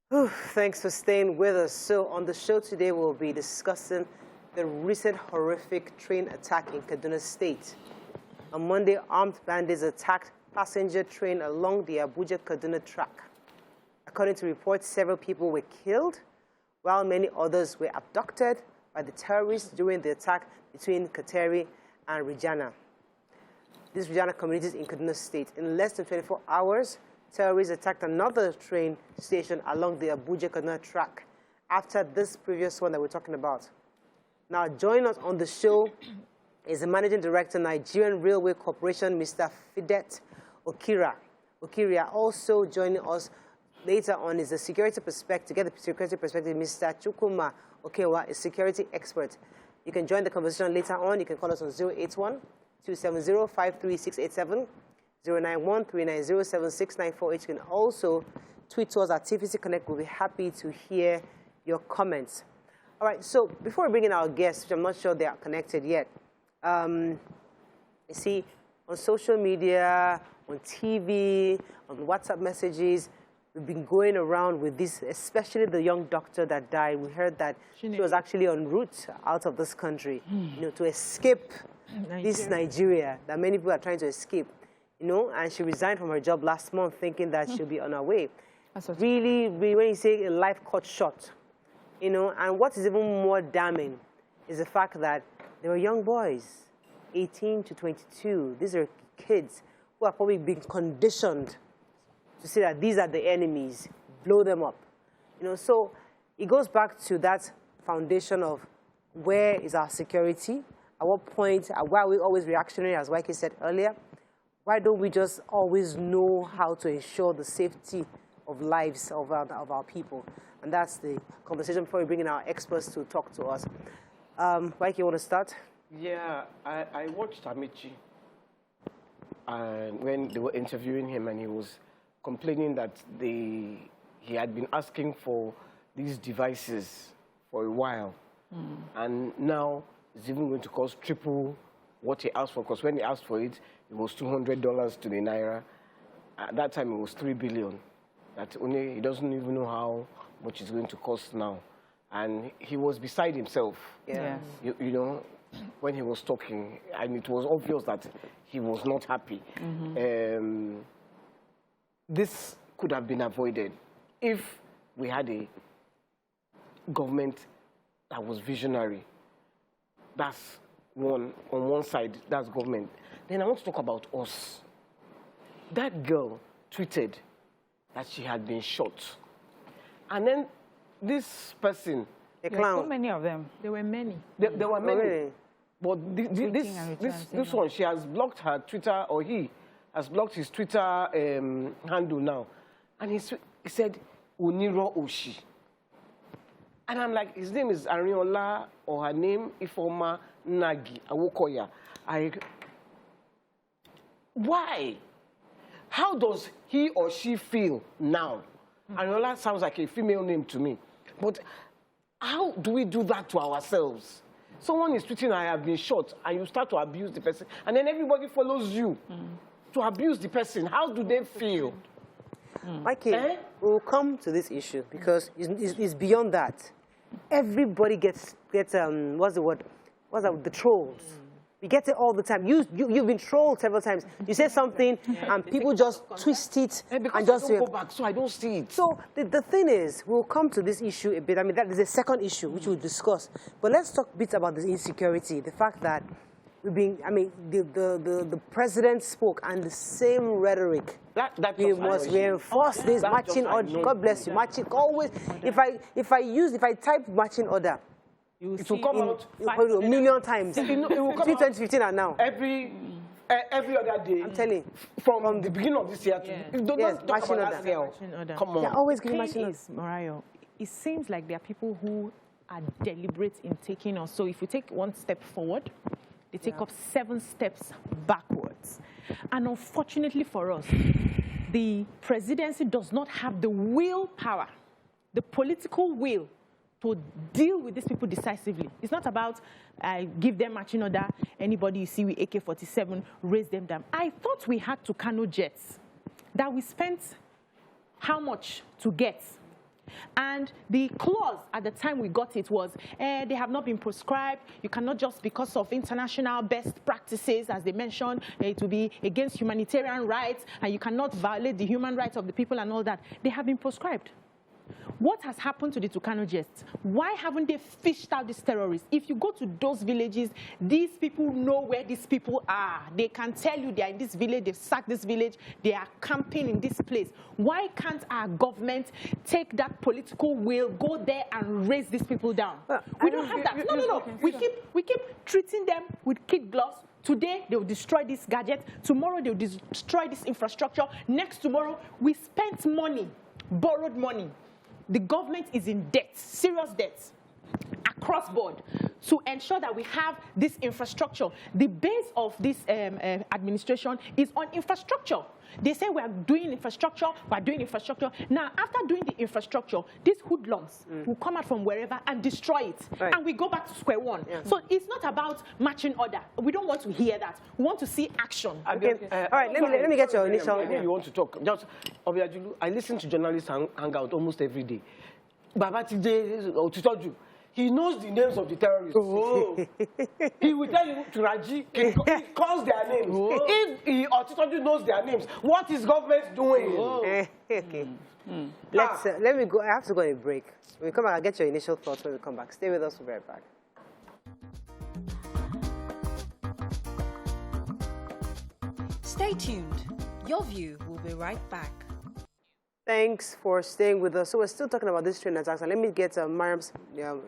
Thanks for staying with us. So on the show today, we'll be discussing the recent horrific train attack in Kaduna State. On Monday, armed bandits attacked passenger train along the Abuja-Kaduna track. According to reports, several people were killed, while many others were abducted by the terrorists during the attack between Kateri and Rijana. These Rijana communities in Kaduna State. In less than 24 hours, terrorists attacked another train station along the Abuja-Kaduna track after this previous one that we're talking about. Now, joining us on the show is the Managing Director, Nigerian Railway Corporation, Mr. Fidet Okiria. Also joining us later on is the security perspective, to get the security perspective, Mr. Chukwuma Okewa, a security expert. You can join the conversation later on. You can call us on 081-270-53687. 091-390-7694. You can also tweet to us at TVC Connect. We'll be happy to hear your comments. All right, so before we bring in our guests, which I'm not sure they are connected yet, you see, on social media, on TV, on WhatsApp messages, we've been going around with this, especially the young doctor that died. We heard that she was actually en route out of this country, to escape this Nigeria that many people are trying to escape. And she resigned from her job last month thinking that she'll be on her way. Really, when you say a life cut short, and what is even more damning is the fact that they were young boys, 18 to 22. These are kids who are probably being conditioned to see that these are the enemies, blow them up. So it goes back to that foundation of where is our security, at what point, why are we always reactionary, as Waike said earlier? Why don't we just always know how to ensure the safety of lives of our people? And that's the conversation before we bring in our experts to talk to us. Waike, you want to start? Yeah, I watched Amici, and when they were interviewing him, and he was complaining that he had been asking for these devices for a while, and now it's even going to cost triple what he asked for, because when he asked for it, it was $200 to the Naira. At that time, it was 3 billion. That only he doesn't even know how much it's going to cost now. And he was beside himself. Yeah. When he was talking, and it was obvious that he was not happy. This could have been avoided if we had a government that was visionary. That's on one side, that's government. Then I want to talk about us. That girl tweeted that she had been shot. And then this person... A clown. So many of them. There were many. There were many. Really? But this one, she has blocked her Twitter, or he has blocked his Twitter handle now. And he said, Oniro Oshi. And I'm like, his name is Ariola, or her name, Ifoma Nagi Awokoya. Why? How does he or she feel now? Ariola sounds like a female name to me. But how do we do that to ourselves? Someone is tweeting, I have been shot, and you start to abuse the person, and then everybody follows you to abuse the person. How do they feel? Mikey, we'll come to this issue because it's beyond that. Everybody gets what's the word? What's that? The trolls. We get it all the time. You've been trolled several times. You say something, and people just twist it and just go back, so I don't see it. So the thing is, we'll come to this issue a bit. I mean, that is a second issue which we'll discuss. But let's talk a bit about the insecurity. The fact that the president spoke, and the same rhetoric. We must reinforce this marching order. God bless you. Marching always. If I type marching order, it will come out a million times. It will come between 2015 and now. Every other day. I'm telling you. From the beginning of this year to yes, marching order. Come on. They're always giving marching orders. Mariam, it seems like there are people who are deliberate in taking us. So if we take one step forward, they take up 7 steps backwards. And unfortunately for us, the presidency does not have the willpower, the political will to deal with these people decisively. It's not about give them marching order, anybody you see with AK-47, raise them down. I thought we had Tucano jets that we spent how much to get? And the clause at the time we got it was, they have not been prescribed. You cannot just, because of international best practices, as they mentioned, it will be against humanitarian rights, and you cannot violate the human rights of the people and all that. They have been prescribed. What has happened to the Tucano jets? Why haven't they fished out these terrorists? If you go to those villages, these people know where these people are. They can tell you they are in this village, they've sacked this village, they are camping in this place. Why can't our government take that political will, go there and raise these people down? We don't have that. No. We keep treating them with kid gloves. Today, they will destroy this gadget. Tomorrow, they will destroy this infrastructure. Next tomorrow, we spent money, borrowed money. The government is in debt, serious debt, across board, to ensure that we have this infrastructure. The base of this administration is on infrastructure. They say we are doing infrastructure, we are doing infrastructure. Now, after doing the infrastructure, these hoodlums will come out from wherever and destroy it. Right. And we go back to square one. Yeah. So it's not about matching order. We don't want to hear that. We want to see action. Okay. All right, let me get your initial. Maybe you want to talk. Just, I listen to journalists hang out almost every day. Babatide, Otitoju, he knows the names of the terrorists. Oh. He will tell you to Raji, he calls their names. Oh. If Otitoju knows their names, what is government doing? Oh. Okay. Let me go. I have to go on a break. When we come back, I'll get your initial thoughts when we come back. Stay with us. We'll be right back. Stay tuned. Your View will be right back. Thanks for staying with us. So we're still talking about this train attacks, and let me get Mariam's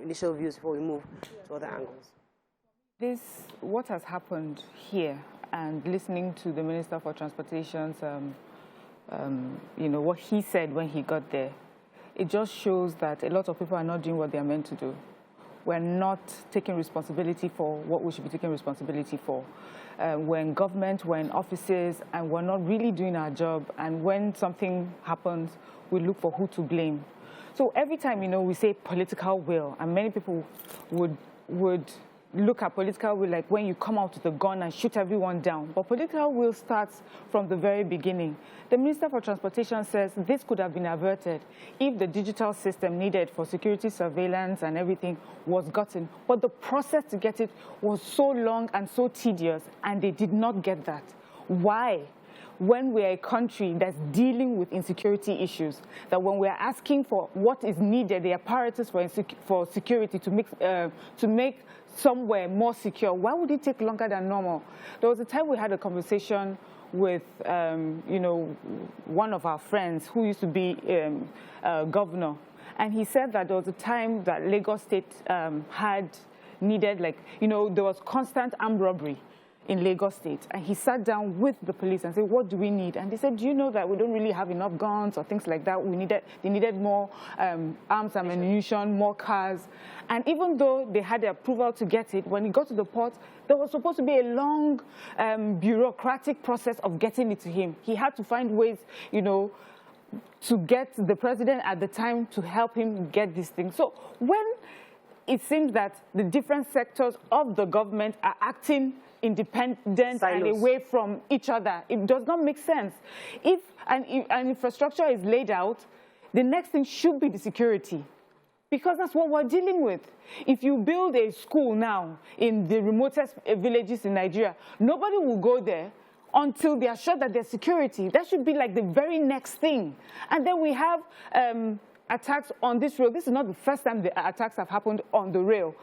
initial views before we move to other angles. What has happened here, and listening to the Minister for Transportation's, what he said when he got there, it just shows that a lot of people are not doing what they are meant to do. We're not taking responsibility for what we should be taking responsibility for. We're in government, we're in offices, and we're not really doing our job. And when something happens, we look for who to blame. So every time, we say political will, and many people would look at political will like when you come out with a gun and shoot everyone down. But political will starts from the very beginning. The Minister for Transportation says this could have been averted if the digital system needed for security surveillance and everything was gotten. But the process to get it was so long and so tedious, and they did not get that. Why? When we're a country that's dealing with insecurity issues, that when we're asking for what is needed, the apparatus for security to make somewhere more secure, why would it take longer than normal? There was a time we had a conversation with, one of our friends who used to be governor, and he said that there was a time that Lagos State had needed, there was constant armed robbery in Lagos State, and he sat down with the police and said, what do we need? And they said, do you know that we don't really have enough guns or things like that? They needed more arms and ammunition, more cars. And even though they had the approval to get it, when it got to the port, there was supposed to be a long bureaucratic process of getting it to him. He had to find ways, to get the president at the time to help him get this thing. So when it seems that the different sectors of the government are acting independent and away from each other, it does not make sense. If an infrastructure is laid out, the next thing should be the security, because that's what we're dealing with. If you build a school now in the remotest villages in Nigeria, nobody will go there until they are sure that there's security. That should be like the very next thing. And then we have attacks on this rail. This is not the first time the attacks have happened on the rail.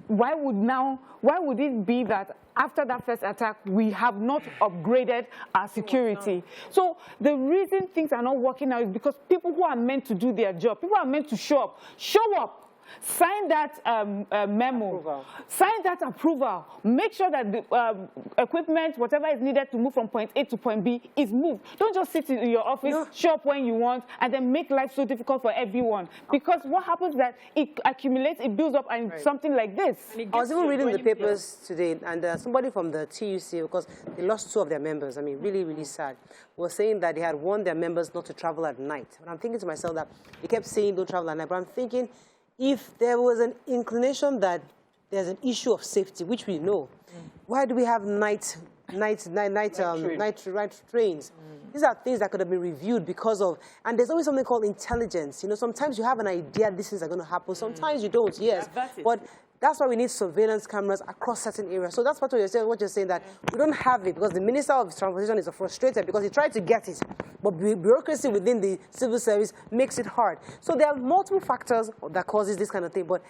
Why would it be that after that first attack, we have not upgraded our security? So the reason things are not working out is because people who are meant to do their job, people who are meant to show up, sign that memo, approval. Sign that approval, make sure that the equipment, whatever is needed to move from point A to point B is moved. Don't just sit in your office, show up when you want, and then make life so difficult for everyone. Because what happens is that it accumulates, it builds up, and something like this. I was even reading the papers today, and somebody from the TUC, because they lost 2 of their members, I mean, really, really sad, was saying that they had warned their members not to travel at night. And I'm thinking to myself that they kept saying don't travel at night, but I'm thinking, if there was an inclination that there's an issue of safety, which we know, why do we have night trains? These are things that could have been reviewed because of, and there's always something called intelligence. You know, sometimes you have an idea these things are going to happen. Sometimes you don't, yes. But that's why we need surveillance cameras across certain areas. So that's what you're saying, that we don't have it because the Minister of Transportation is frustrated because he tried to get it, but bureaucracy within the civil service makes it hard. So there are multiple factors that causes this kind of thing, but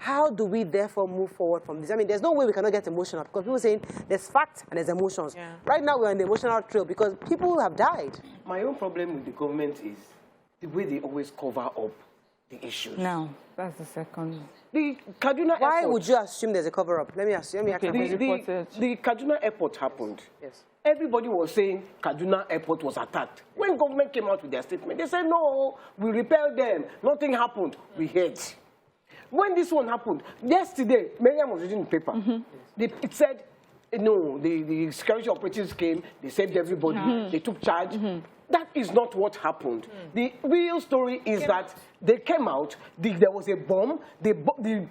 how do we therefore move forward from this? I mean, there's no way we cannot get emotional because people are saying there's facts and there's emotions. Yeah. Right now we're on the emotional trail because people have died. My own problem with the government is the way they always cover up the issues. No, that's the second. The Kaduna Why airport, would you assume there's a cover-up? Let me ask you. the Kaduna airport happened. Yes. Everybody was saying Kaduna airport was attacked. When government came out with their statement, they said, no, we repelled them. Nothing happened. We heard. When this one happened, yesterday, Mariam was reading the paper. It said, no, the security operatives came, they saved everybody, they took charge. That is not what happened. The real story is that they came out, there was a bomb, the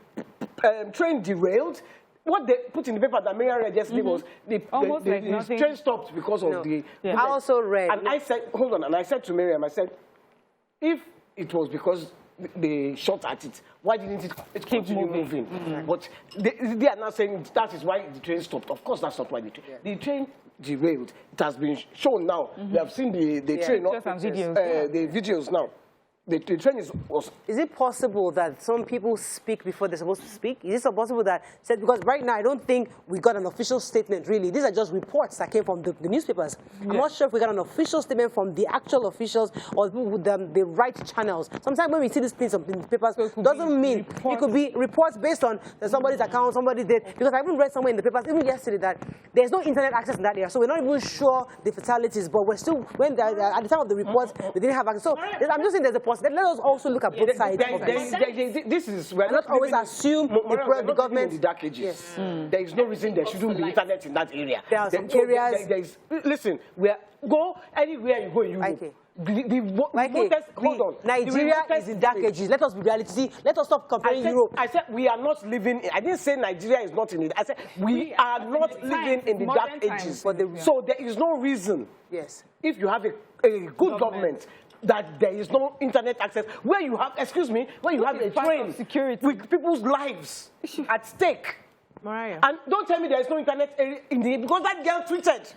train derailed. What they put in the paper that Mariam read yesterday was the train stopped because of the... I also read. And I said, hold on, and I said to Mariam, I said, if it was because they shot at it, why didn't it continue moving? But they are now saying that is why the train stopped. Of course, that's not why the train derailed. It has been shown now. We have seen the train, the videos now. The train was... Is it possible that some people speak before they're supposed to speak? Is it possible that... Because right now, I don't think we got an official statement, really. These are just reports that came from the newspapers. I'm not sure if we got an official statement from the actual officials or people with the right channels. Sometimes when we see these things in the papers, doesn't mean... It could be reports based on somebody's account, somebody did. Because I even read somewhere in the papers, even yesterday, that there's no internet access in that area. So we're not even sure the fatalities, but we're still... at the time of the reports, we didn't have access. So I'm just saying there's a possibility. Let us also look at both sides. This is... We're not always assume the government... in the dark ages. Yes. There is no reason there shouldn't be internet in that area. There are some areas... Listen, go anywhere you go in Europe. Hold on. Nigeria is in dark ages. Let us be reality. Let us stop comparing Europe. I said we are not living... I didn't say Nigeria is not in it. I said we are not living in the dark ages. So there is no reason, if you have a good government, that there is no internet access, where you have, where you have a train with people's lives at stake. Mariam. And don't tell me there is no internet in the... Because that girl tweeted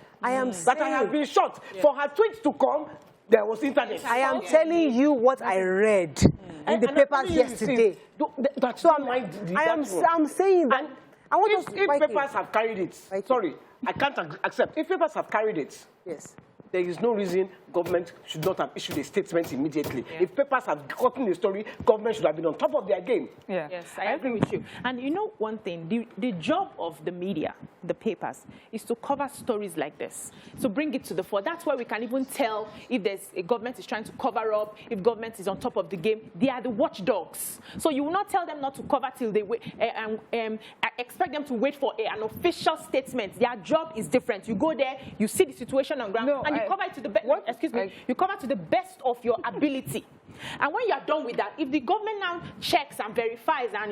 that I have been shot. For her tweet to come, there was internet. I am telling you what I read in the papers yesterday. That's so I'm saying that... If papers have carried it, sorry, I can't accept. If papers have carried it, there is no reason government should not have issued a statement immediately. If papers have gotten the story, government should have been on top of their game. Yes, I agree with you. And you know one thing, the job of the media, the papers, is to cover stories like this. So bring it to the fore. That's why we can even tell if there's a government is trying to cover up, if government is on top of the game. They are the watchdogs. So you will not tell them not to cover till they wait, expect them to wait for an official statement. Their job is different. You go there, you see the situation on ground, and you cover it to the best. You cover to the best of your ability. And when you are done with that, if the government now checks and verifies and,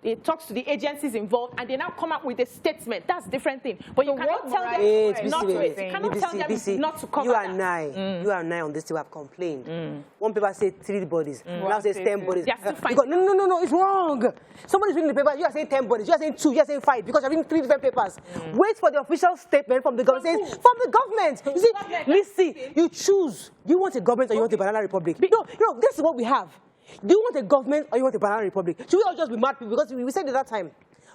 it talks to the agencies involved and they now come up with a statement, that's a different thing. But you cannot tell them not to wait. You cannot tell them not to cover you and I on this too have complained. One paper says 3 bodies, now says 10 bodies. No, it's wrong. Somebody's reading the paper, you are saying 10 bodies, you are saying 2, you are saying 5, because you're reading 3 different papers. Wait for the official statement from the government. From the government. You see, listen, you choose. Do you want a government or you want a banana republic? No, this is what we have. Do you want a government or you want a banana republic? Should we all just be mad people? Because we said it that time.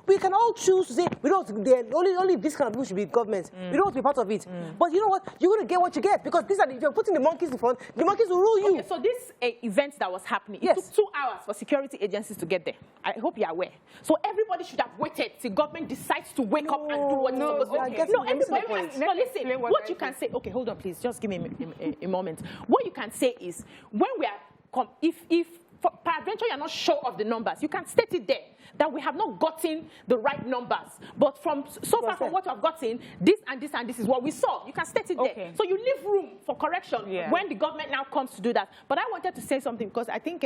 We can all choose to say, we don't, only this kind of people should be government. We don't want to be part of it. But you know what? You're going to get what you get. Because if you're putting the monkeys in front, the monkeys will rule you. Okay, so this event that was happening, it took 2 hours for security agencies to get there. I hope you're aware. So everybody should have waited till government decides to wake up and do what it's supposed to do. Listen, what you can say, okay, hold on, please. Just give me a moment. What you can say is, when we are, if peradventure you're not sure of the numbers, you can state it there that we have not gotten the right numbers. But from what you have gotten, this and this and this is what we saw. You can state it there. So you leave room for correction when the government now comes to do that. But I wanted to say something because I think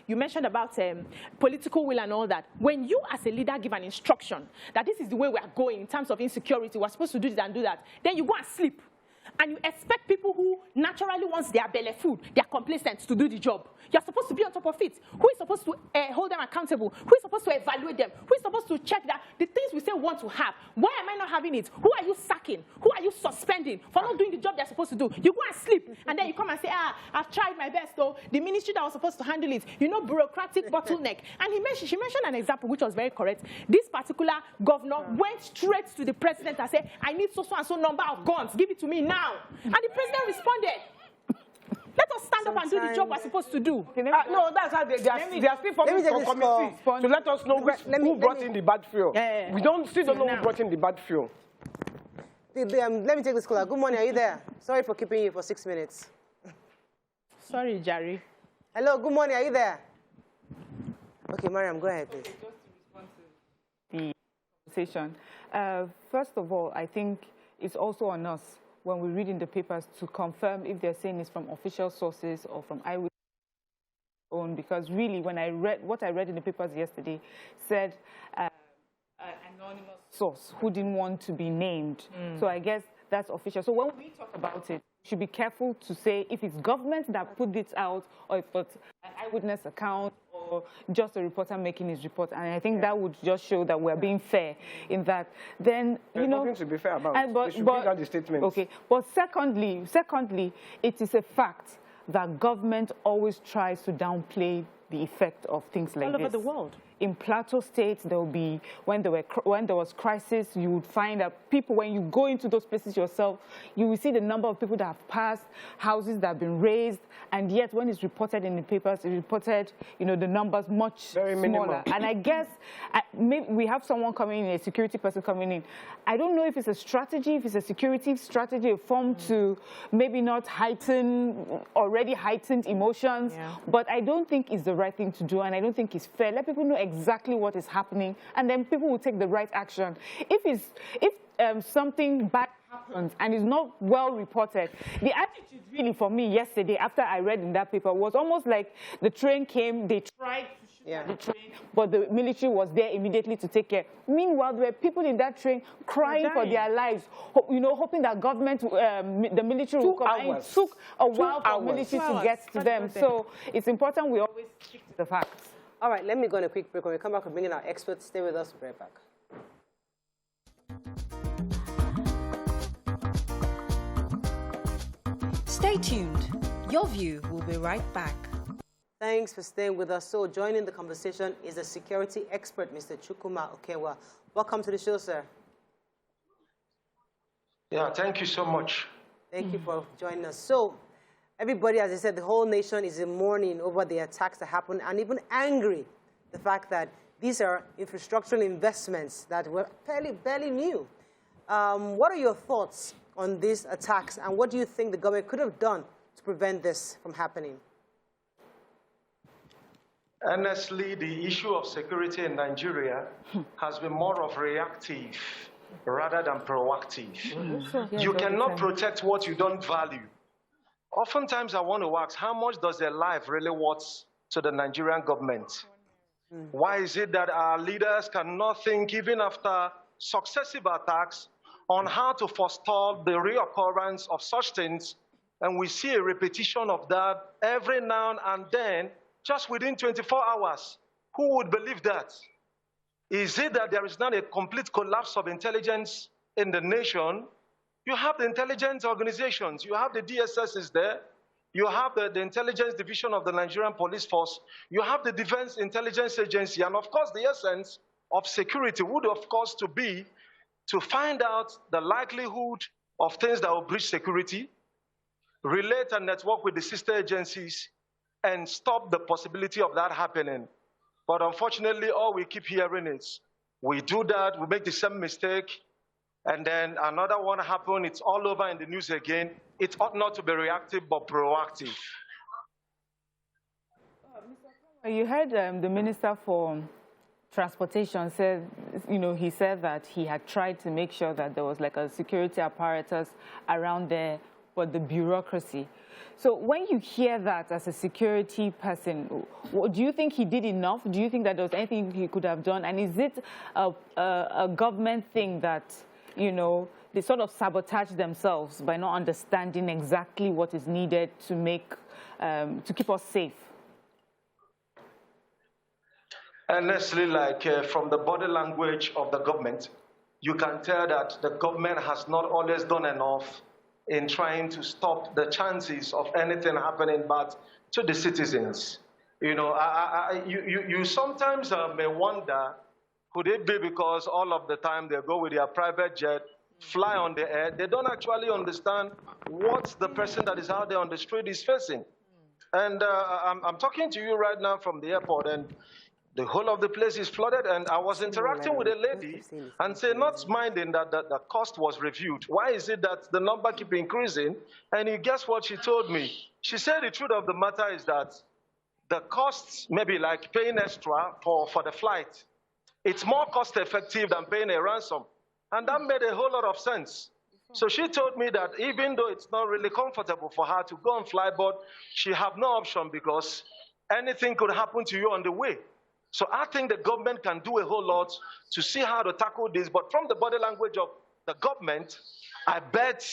you mentioned about political will and all that. When you as a leader give an instruction that this is the way we are going in terms of insecurity, we're supposed to do this and do that, then you go and sleep. and you expect people who naturally wants their belly food, they're complacent to do the job. You're supposed to be on top of it. Who is supposed to hold them accountable? Who is supposed to evaluate them? Who is supposed to check that the things we say we want to have, why am I not having it? Who are you sacking? Who are you suspending for not doing the job they're supposed to do? You go and sleep, and then you come and say, I've tried my best, though. The ministry that was supposed to handle it, bureaucratic bottleneck. And she mentioned an example which was very correct. This particular governor went straight to the president and said, I need so and so number of guns. Give it to me now. And the president responded. Let us stand up and do the job we're supposed to do. No, that's how they are still forming some committee to let us know who brought in the bad fuel. We still don't know who brought in the bad fuel. Let me take this caller. Good morning, are you there? Sorry for keeping you for 6 minutes. Sorry, Jerry. Hello, good morning, are you there? Okay, Mariam, go ahead, please. Just to respond to the conversation. First of all, I think it's also on us when we read in the papers to confirm if they're saying it's from official sources or from eyewitness own, because really when I read what I read in the papers yesterday said an anonymous source who didn't want to be named. So I guess that's official. So when we talk about it, we should be careful to say if it's government that put this out or if it's an eyewitness account or just a reporter making his report. And I think that would just show that we're being fair in that. Then, There's nothing to be fair about. We should bring out the statements. Okay. But secondly, it is a fact that government always tries to downplay the effect of things like this. All over the world. In Plateau State, there will be, when there was crisis, you would find that people, when you go into those places yourself, you will see the number of people that have passed, houses that have been raised, and yet when it's reported in the papers, it's reported, the numbers much smaller. And I guess maybe we have someone coming in, a security person coming in. I don't know if it's a strategy, if it's a security strategy, a form to maybe not heighten already heightened emotions, but I don't think it's the right thing to do, and I don't think it's fair. Let people know exactly what is happening, and then people will take the right action. If something bad happens and is not well reported, the attitude really for me yesterday after I read in that paper was almost like the train came, they tried to shoot at the train, but the military was there immediately to take care. Meanwhile, there were people in that train crying for their lives, hoping that government, the military will come. And it took a while for the military to get to them. So it's important we always stick to the facts. All right, let me go on a quick break. When we come back, we'll bring in our experts. Stay with us. We'll be right back. Stay tuned. Your view will be right back. Thanks for staying with us. So joining the conversation is a security expert, Mr. Chukwuma Okewa. Welcome to the show, sir. Yeah, thank you so much. Thank you for joining us. So everybody, as I said, the whole nation is in mourning over the attacks that happened and even angry the fact that these are infrastructural investments that were barely new. What are your thoughts on these attacks, and what do you think the government could have done to prevent this from happening? Honestly, the issue of security in Nigeria has been more of reactive rather than proactive. You cannot protect what you don't value. Oftentimes, I want to ask, how much does their life really worth to the Nigerian government? Why is it that our leaders cannot think, even after successive attacks, on how to forestall the reoccurrence of such things? And we see a repetition of that every now and then, just within 24 hours. Who would believe that? Is it that there is not a complete collapse of intelligence in the nation? You have the intelligence organizations, you have the DSS is there, you have the intelligence division of the Nigerian police force, you have the Defense Intelligence Agency, and of course the essence of security would of course be to find out the likelihood of things that will breach security, relate and network with the sister agencies, and stop the possibility of that happening. But unfortunately, all we keep hearing is, we do that, we make the same mistake, and then another one happened, it's all over in the news again. It ought not to be reactive, but proactive. You heard the Minister for Transportation said, he said that he had tried to make sure that there was like a security apparatus around there for the bureaucracy. So when you hear that as a security person, do you think he did enough? Do you think that there was anything he could have done? And is it a government thing that, they sort of sabotage themselves by not understanding exactly what is needed to make, to keep us safe? Honestly, like from the body language of the government, you can tell that the government has not always done enough in trying to stop the chances of anything happening bad to the citizens. You know, you sometimes may wonder, could it be because all of the time they go with their private jet, fly on the air, they don't actually understand what the person that is out there on the street is facing. And I'm talking to you right now from the airport, and the whole of the place is flooded, and I was interacting with a lady and say, not minding that the cost was reviewed. Why is it that the number keep increasing? And you guess what she told me? She said the truth of the matter is that the costs, maybe like paying extra for the flight, it's more cost effective than paying a ransom. And that made a whole lot of sense. So she told me that even though it's not really comfortable for her to go and fly, but she have no option because anything could happen to you on the way. So I think the government can do a whole lot to see how to tackle this. But from the body language of the government, I bet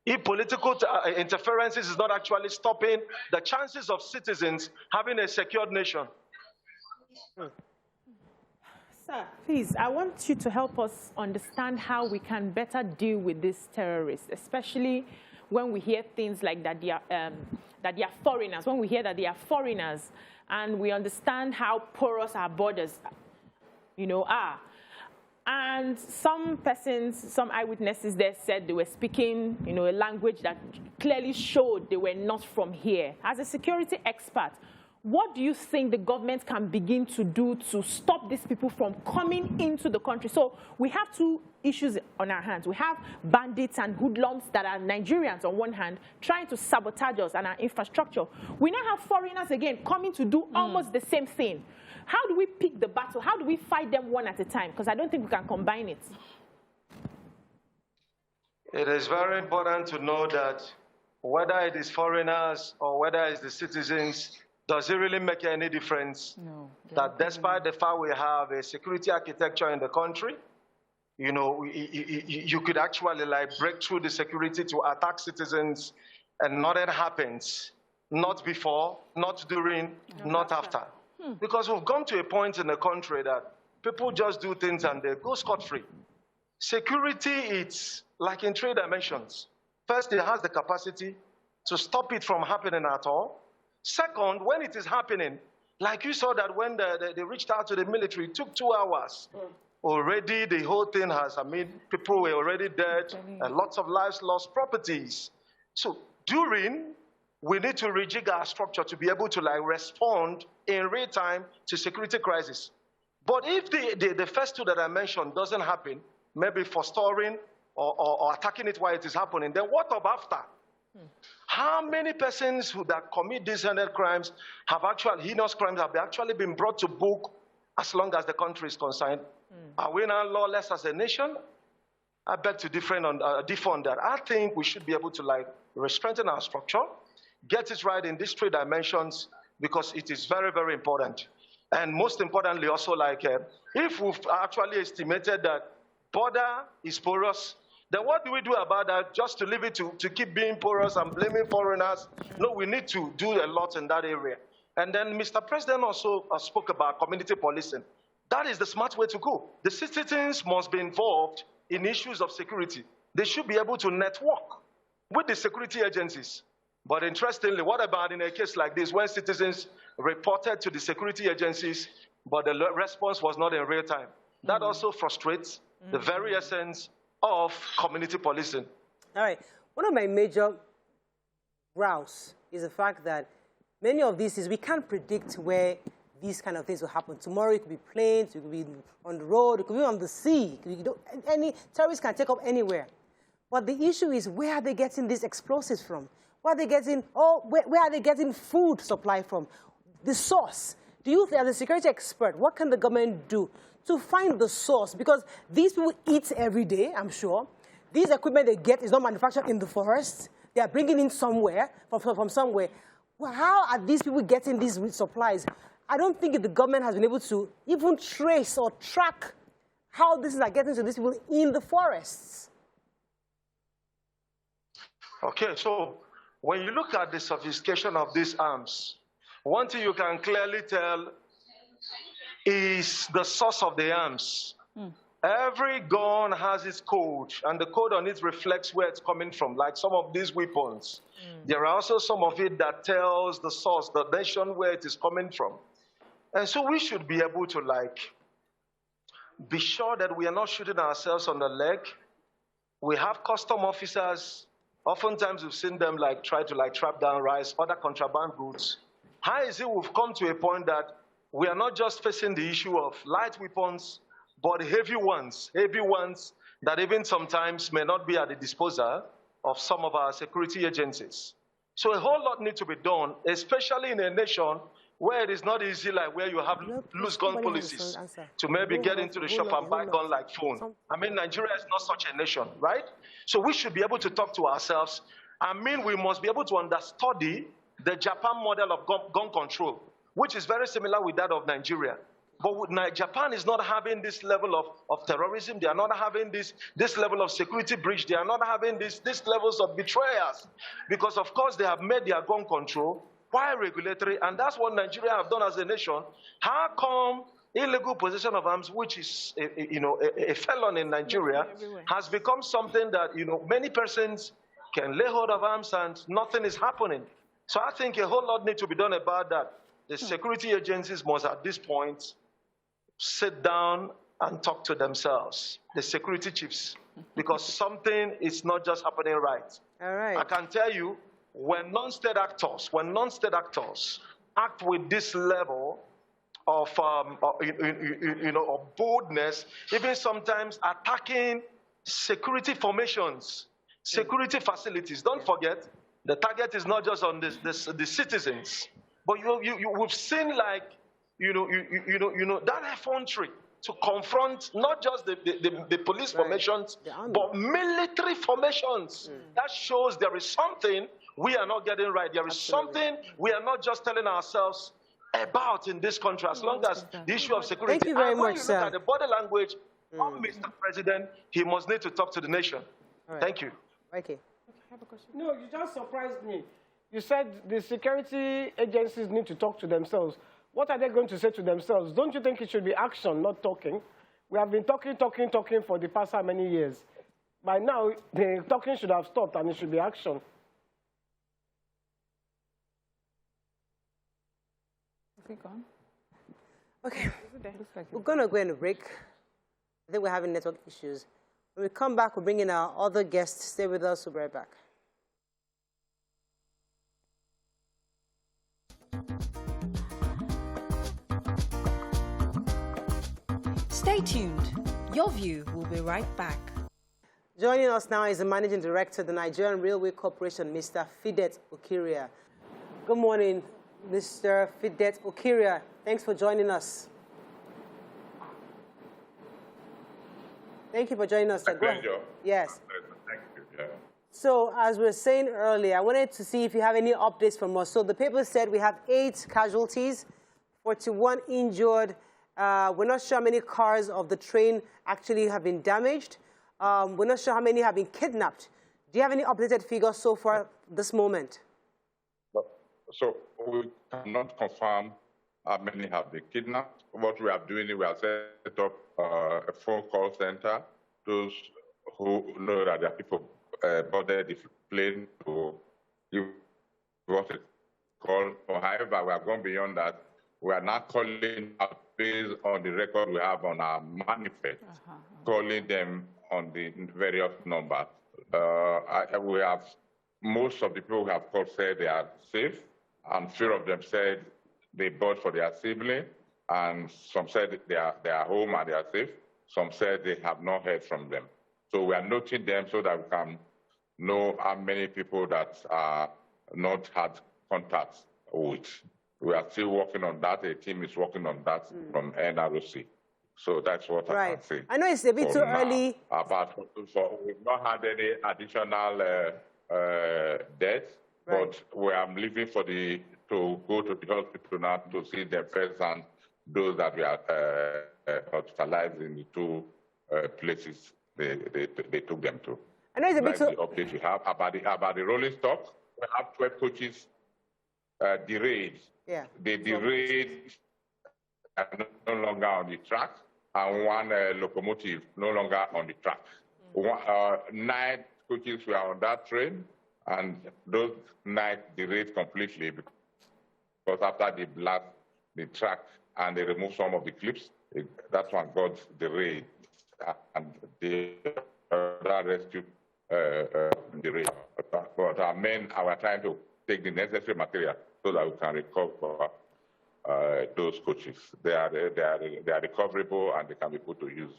if political interferences is not actually stopping the chances of citizens having a secured nation. Sir, please, I want you to help us understand how we can better deal with these terrorists, especially when we hear things like that they are foreigners, when we hear that they are foreigners, and we understand how porous our borders, are. And some persons, some eyewitnesses there said they were speaking, a language that clearly showed they were not from here. As a security expert, what do you think the government can begin to do to stop these people from coming into the country? So we have two issues on our hands. We have bandits and hoodlums that are Nigerians on one hand, trying to sabotage us and our infrastructure. We now have foreigners again coming to do almost the same thing. How do we pick the battle? How do we fight them one at a time? Because I don't think we can combine it. It is very important to know that whether it is foreigners or whether it's the citizens, does it really make any difference? No. That despite the fact we have a security architecture in the country, you could actually break through the security to attack citizens and nothing happens. Not before, not during, not after. Because we've gone to a point in the country that people just do things and they go scot-free. Security, it's like in three dimensions. First, it has the capacity to stop it from happening at all. Second, when it is happening, like you saw that when they reached out to the military, it took 2 hours. Already the whole thing has, people were already dead, and lots of lives lost, properties. So during, we need to rejig our structure to be able to respond in real time to security crisis. But if the first two that I mentioned doesn't happen, maybe forestalling or attacking it while it is happening, then what of after? How many persons that commit these heinous crimes have actually been brought to book as long as the country is concerned? Are we now lawless as a nation? I beg to differ on that. I think we should be able to strengthen our structure, get it right in these three dimensions, because it is very, very important. And most importantly, also if we've actually estimated that border is porous, then what do we do about that? Just to leave it to keep being porous and blaming foreigners? No, we need to do a lot in that area. And then Mr. President also spoke about community policing. That is the smart way to go. The citizens must be involved in issues of security. They should be able to network with the security agencies. But interestingly, what about in a case like this, when citizens reported to the security agencies, but the response was not in real time? That also frustrates the very essence of community policing. All right. One of my major rows is the fact that many of these is we can't predict where these kind of things will happen. Tomorrow it could be planes, it could be on the road, it could be on the sea. Any terrorists can take up anywhere. But the issue is, where are they getting these explosives from? Where are they getting? Where are they getting food supply from? The source. Do you think, as a security expert, what can the government do to find the source? Because these people eat every day, I'm sure. These equipment they get is not manufactured in the forest. They are bringing in somewhere, from somewhere. Well, how are these people getting these supplies? I don't think the government has been able to even trace or track how this is getting to these people in the forests. Okay, so when you look at the sophistication of these arms, one thing you can clearly tell is the source of the arms. Every gun has its code, and the code on it reflects where it's coming from, like some of these weapons. There are also some of it that tells the source, the nation where it is coming from. And so we should be able to, like, be sure that we are not shooting ourselves on the leg. We have custom officers. Oftentimes we've seen them like try to like trap down rice, other contraband goods. How is it we've come to a point that we are not just facing the issue of light weapons, but heavy ones that even sometimes may not be at the disposal of some of our security agencies. So a whole lot needs to be done, especially in a nation where it is not easy, like where you have loose gun policies to maybe get into the shop and buy gun like phone. I mean, Nigeria is not such a nation, right? So we should be able to talk to ourselves. I mean, we must be able to understudy the Japan model of gun control, which is very similar with that of Nigeria. But Japan is not having this level of terrorism. They are not having this level of security breach. They are not having these levels of betrayers. Because, of course, they have made their gun control quite regulatory, and that's what Nigeria have done as a nation. How come illegal possession of arms, which is a felon in Nigeria, has become something that many persons can lay hold of arms and nothing is happening? So I think a whole lot needs to be done about that. The security agencies must, at this point, sit down and talk to themselves, the security chiefs, because something is not just happening right. All right. I can tell you, when non-state actors act with this level of boldness, even sometimes attacking security formations, security facilities. Don't forget, the target is not just on the citizens, but we've seen like that effrontery to confront not just the police formations, but military formations. That shows there is something we are not getting right. There is something we are not just telling ourselves about in this country, as long as the issue of security. Thank you very much, sir. Look at the body language of Mr. President, he must need to talk to the nation. Right. Thank you. Okay. No, you just surprised me. You said the security agencies need to talk to themselves. What are they going to say to themselves? Don't you think it should be action, not talking? We have been talking for the past how many years? By now, the talking should have stopped and it should be action. Okay, we're going to go in a break. I think we're having network issues. When we come back, we'll bring in our other guests. Stay with us. We'll be right back. Stay tuned. Your view will be right back. Joining us now is the Managing Director of the Nigerian Railway Corporation, Mr. Fidet Okiria. Good morning, Mr. Fidet Okiria. Thanks for joining us. Thank you for joining us. Yes. Thank you. Yeah. So, as we were saying earlier, I wanted to see if you have any updates from us. So, the paper said we have 8 casualties, 41 injured. We're not sure how many cars of the train actually have been damaged. We're not sure how many have been kidnapped. Do you have any updated figures so far this moment? So we cannot confirm how many have been kidnapped. What we are doing is we have set up a phone call center. Those who know that there are people boarded the plane to give what it's called. However, we have gone beyond that. We are now calling out based on the record we have on our manifest, calling them on the various numbers. We have most of the people who have called said they are safe, and few of them said they bought for their sibling, and some said they are home and they are safe. Some said they have not heard from them. So we are noting them so that we can know how many people that are not had contact with. We are still working on that. A team is working on that from NROC. So that's what I can say. I know it's a bit too early. We've not had any additional deaths, but we are leaving to go to the hospital now to see them first and those that we are hospitalized in the 2 places they took them to. I know it's a bit like the update we have about the rolling stock. We have 12 coaches derailed. Yeah. They derailed no longer on the track, and one locomotive no longer on the track. 9 coaches were on that train, and those 9 derailed completely because after they blast the track and they remove some of the clips, that one got derailed, and they rescued derailed. But our men are trying to take the necessary material so that we can recover those coaches. They are recoverable, and they can be put to use.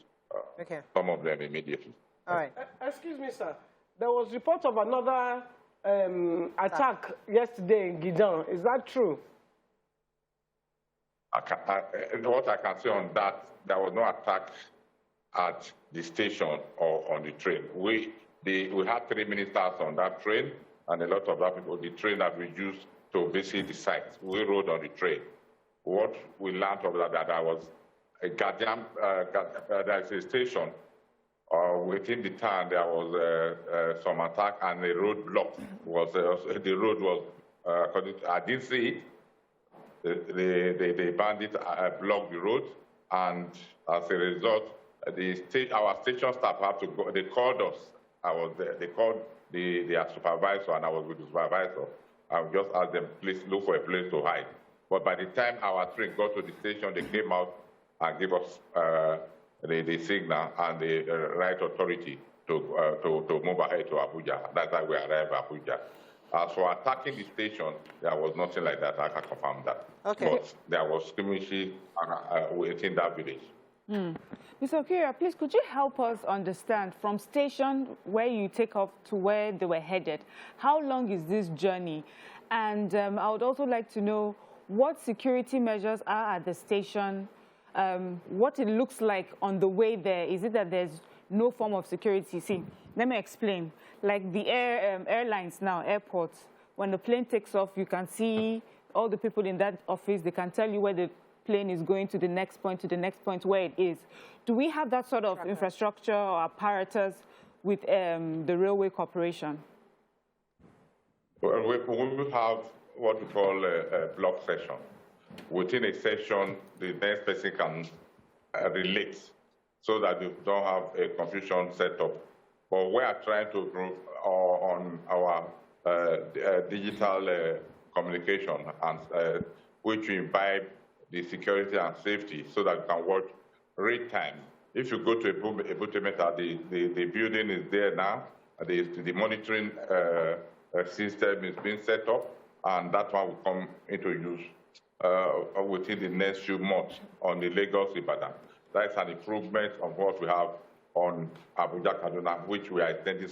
Some of them immediately. All right. Excuse me, sir. There was report of another attack yesterday in Gidan. Is that true? What I can say on that, there was no attack at the station or on the train. We had 3 ministers on that train, and a lot of that people, the train that we used to visit the site. We rode on the train. What we learned of that there was a guardian, there is a station within the town. There was some attack, and the road blocked. The road was, I didn't see it. The bandits blocked the road, and as a result, our station staff had to go. They called us. I was there. They called their supervisor, and I was with the supervisor. I just asked them, please look for a place to hide. But by the time our train got to the station, they came out and gave us the signal and the right authority to move ahead to Abuja. That's how we arrived at Abuja. As for attacking the station, there was nothing like that. I can confirm that. Okay. But there was skirmishes within that village. Mr. Okiria, please, could you help us understand from station where you take off to where they were headed, how long is this journey? And I would also like to know what security measures are at the station, what it looks like on the way there. Is it that there's no form of security? See, let me explain. Like the airlines now, airports, when the plane takes off, you can see all the people in that office. They can tell you where the plane is going to the next point, where it is. Do we have that sort of infrastructure or apparatus with the railway corporation? Well, we have what we call a block session. Within a session, the next person can relate so that you don't have a confusion set up. But we are trying to improve on our digital communication, and which will imbibe the security and safety so that you can watch real time. If you go to a Butemeta, the building is there now. The monitoring system is being set up, and that one will come into use within the next few months on the Lagos-Ibadan. That's an improvement of what we have on Abuja-Kaduna, which we are intending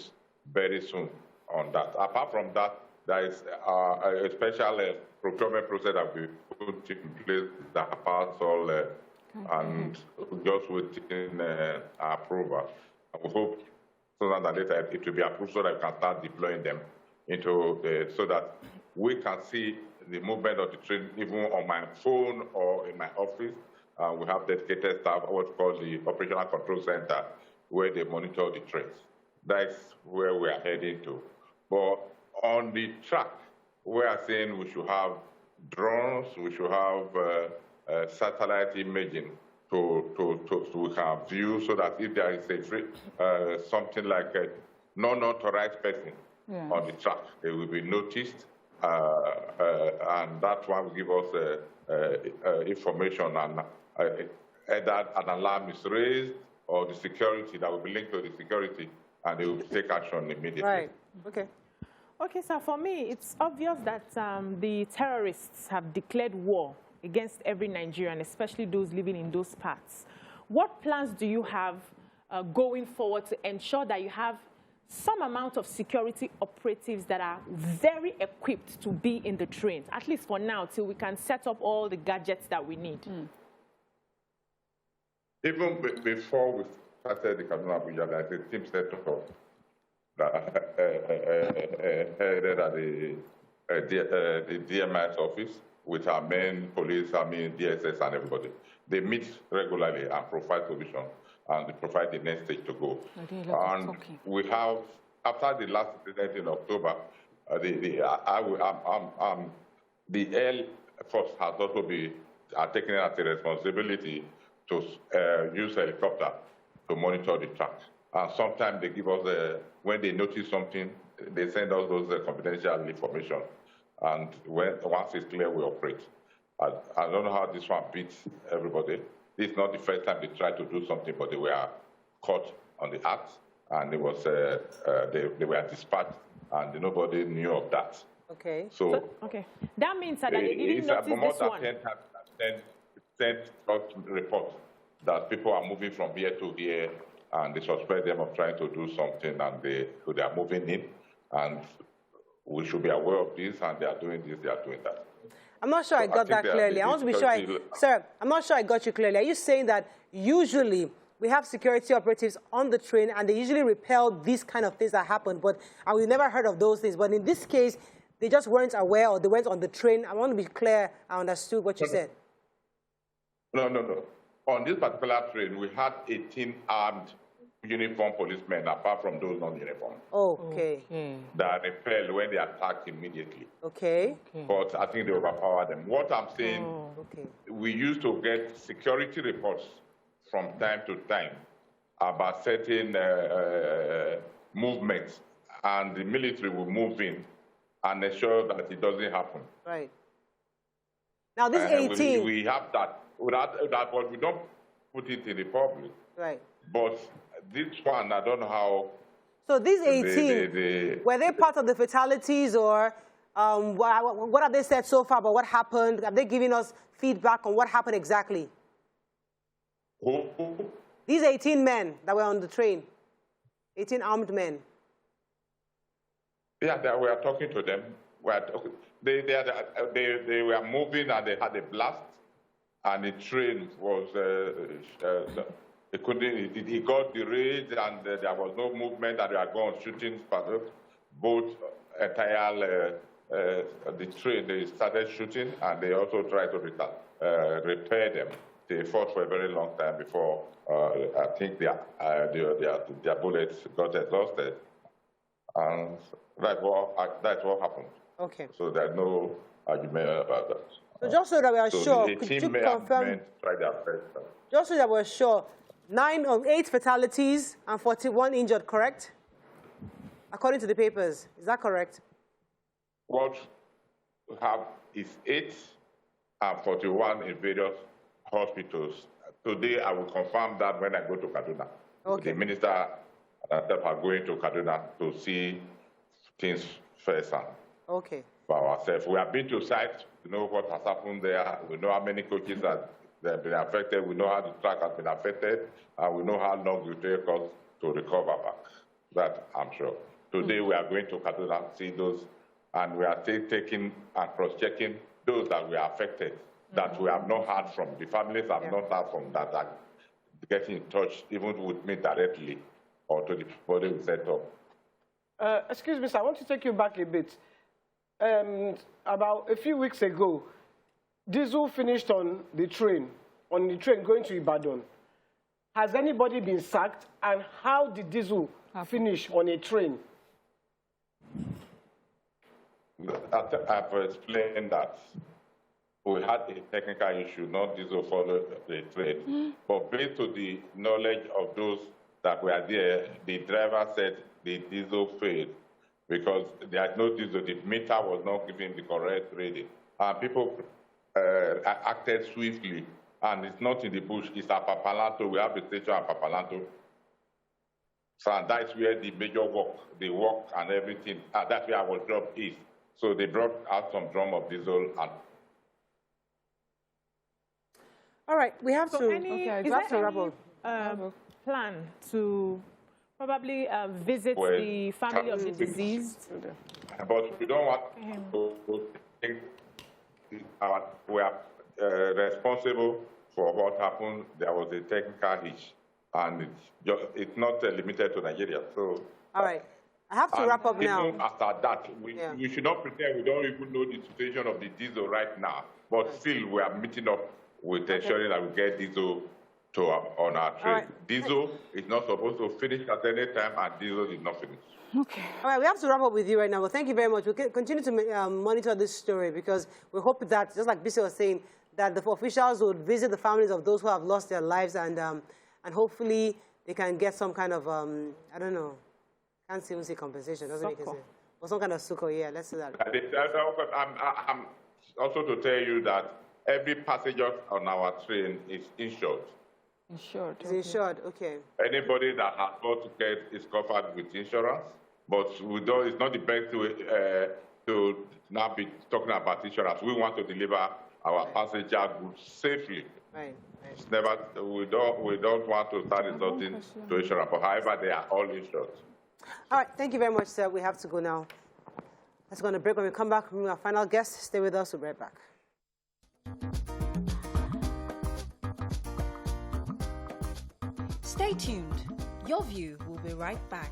very soon on that. Apart from that, there is a special procurement process that we put in place that passed all and just within approval. And we hope sooner than later it will be approved so that we can start deploying them into so that we can see the movement of the train even on my phone or in my office. We have dedicated staff, what's called the Operational Control Center, where they monitor the trains. That's where we are heading to. But on the track, we are saying we should have drones, we should have satellite imaging to have view so that if there is something like a non-authorized person on the track, they will be noticed, and that one will give us information, and either an alarm is raised or the security that will be linked to the security, and they will take action immediately. Right. Okay. Okay, so for me, it's obvious that the terrorists have declared war against every Nigerian, especially those living in those parts. What plans do you have going forward to ensure that you have some amount of security operatives that are very equipped to be in the trains, at least for now, till we can set up all the gadgets that we need? Even before we started the Kaduna-Abuja, there's a team set up that headed at the DMI's office with our main police, DSS, and everybody. They meet regularly and provide provision, and they provide the next stage to go. And we have after the last incident in October, the Air Force has also been taken as a responsibility to use helicopter to monitor the track. And sometimes they give us, when they notice something, they send us those confidential information. And once it's clear, we operate. I don't know how this one beats everybody. This is not the first time they tried to do something, but they were caught on the act, and it was they were dispatched, and nobody knew of that. Okay. So okay, that means that they didn't notice this one. 10 reports that people are moving from here to here, and they suspect them of trying to do something, and they are moving in, and we should be aware of this, and they are doing this, they are doing that. I'm not sure I got that clearly. I want to be sure, sir, I'm not sure I got you clearly. Are you saying that usually we have security operatives on the train and they usually repel these kind of things that happen, and we've never heard of those things, but in this case, they just weren't aware or they went on the train? I want to be clear I understood what you said. No. On this particular train, we had 18 armed uniformed policemen, apart from those non-uniformed. Okay. That repelled when they attacked immediately. Okay. But I think they overpowered them. What I'm saying, we used to get security reports from time to time about certain movements, and the military will move in and ensure that it doesn't happen. Right. Now this 18... We have that. Without that, but we don't put it in the public. Right. But this one, I don't know how... So these 18, were they part of the fatalities, or what have they said so far about what happened? Have they given us feedback on what happened exactly? Who? These 18 men that were on the train, 18 armed men. Yeah, we are talking to them. They were moving and they had a blast, and the train was... It got derailed, and there was no movement, and they are going shooting both entire the train. They started shooting, and they also tried to repair them. They fought for a very long time before I think their bullets got exhausted, and that's what happened. Okay. So there's no argument about that. So just so that we are sure, could you confirm? Just so that we're sure. 8 fatalities and 41 injured, correct? According to the papers. Is that correct? What we have is 8 and 41 in various hospitals. Today, I will confirm that when I go to Kaduna. Okay. The minister and myself are going to Kaduna to see things firsthand. Okay. For ourselves. We have been to site to know what has happened there. We know how many coaches have been affected. We know how the track has been affected, and we know how long it will take us to recover back. That I'm sure. Today we are going to Kaduna, see those, and we are still taking and cross-checking those that were affected, that we have not heard from. The families have not heard from, that are getting in touch even with me directly or to the body we set up. Excuse me, sir, I want to take you back a bit. About a few weeks ago, diesel finished on the train going to Ibadan. Has anybody been sacked, and how did diesel finish on a train? I've explained that we had a technical issue, not diesel follow the train. But based on the knowledge of those that were there, the driver said the diesel failed because there is no diesel. The meter was not giving the correct reading. And people acted swiftly, and it's not in the bush, it's at Papalanto. We have the station at Papalanto. So that's where the major work, the work and everything, that's where our job is. So they brought out some drum of diesel. And all right, we have to, is there any plan to probably visit the family of the deceased? But we don't want to think we are responsible for what happened. There was a technical hitch, and it's not limited to Nigeria. So, all right, I have to wrap up now. After that, we should not pretend we don't even know the situation of the diesel right now. But still, we are meeting up with ensuring that we get diesel on our train. Right. Diesel is not supposed to finish at any time, and diesel is not finished. Okay. All right, we have to wrap up with you right now, but thank you very much. We'll continue to monitor this story because we hope that, just like Beecee was saying, that the officials would visit the families of those who have lost their lives and hopefully they can get some kind of, I don't know, can't even say compensation, doesn't make sense. Or some kind of succor, yeah, let's do that. I'm also to tell you that every passenger on our train is insured. Insured. It's insured, okay. Anybody that has bought ticket is covered with insurance, but we don't, it's not the best way to now be talking about insurance. We want to deliver our passenger goods safely. Right. It's never, we don't want to start resorting to insurance, but however, they are all insured. All right, thank you very much, sir. We have to go now. Let's go on a break. When we come back, our final guest, stay with us. We'll be right back. Stay tuned. Your View will be right back.